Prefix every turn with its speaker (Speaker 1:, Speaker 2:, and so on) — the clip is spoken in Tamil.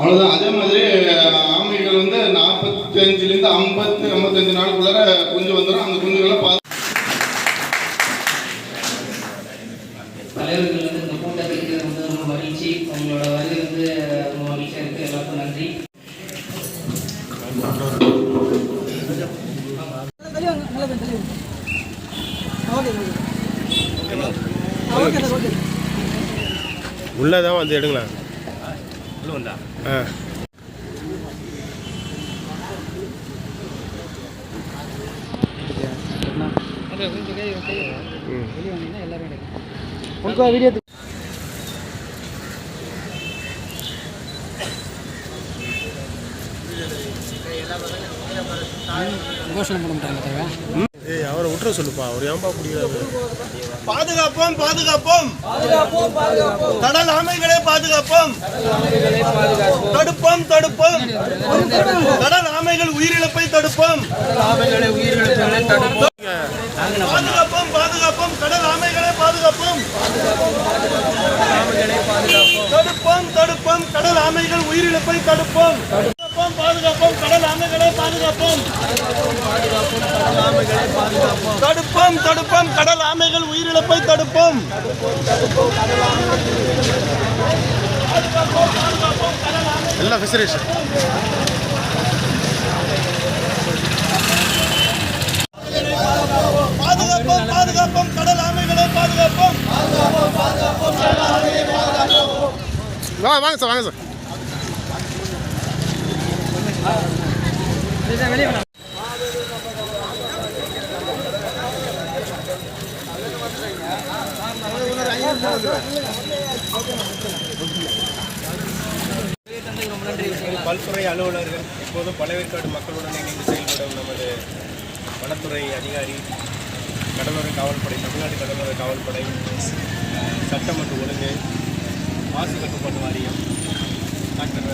Speaker 1: அவ்வளோதான். அதே மாதிரி ஆமைகள் வந்து 45லேருந்து 55 நாளுக்குள்ளார குஞ்சு வந்துடும். அந்த குஞ்சுகளை
Speaker 2: தலைவர்கள் வந்து இந்த கூட்டத்துக்கு வந்து ரொம்ப மகிழ்ச்சி. உங்களோட வருகை வந்து ரொம்ப மகிழ்ச்சியாக இருக்குது. எல்லாருக்கும் நன்றி.
Speaker 3: உள்ளதான் வந்து எடுங்களேன். வீடியோ
Speaker 2: கோஷம் பண்ண மாட்டாங்க.
Speaker 3: அவரை விட்டுற சொல்லுப்பா. அவர் ஏன்பா பிடிக்கிறாரு?
Speaker 4: பாதுகாப்போம் பாதுகாப்போம் கடல் ஆமைகளை பாதுகாப்போம், தடுப்போம் தடுப்போம் கடல் ஆமைகள் உயிரிழப்பை தடுப்போம், பாதுகாப்போம் பாதுகாப்போம் கடல் ஆமைகளை பாதுகாப்போம், தடுப்போம் தடுப்போம் கடல் ஆமைகள் உயிரிழப்பை தடுப்போம், பாதுகாப்போம் கடல் ஆமைகளை பாதுகாப்போம், தடுப்போம் தடுப்போம் கடல் ஆமைகள் உயிரிழப்பை தடுப்போம்,
Speaker 3: எல்லாம் ஃபிஷரிஸ்.
Speaker 4: பாதுகாப்போம் பாதுகாப்போம் கடல் ஆமைகளை பாதுகாப்போம்.
Speaker 3: வாங்க சார், வாங்க சார்.
Speaker 5: பல்துறை அலுவலர்கள் இப்போதும் பழவேற்காடு மக்களுடன் இணைந்து செயல்படும் நமது வனத்துறை அதிகாரி, கடலோர காவல்படை, தமிழ்நாடு கடலோர காவல்படை, சட்டம் மற்றும் ஒழுங்கு, மாசு கட்டுப்பாட்டு வாரியம், டாக்டர்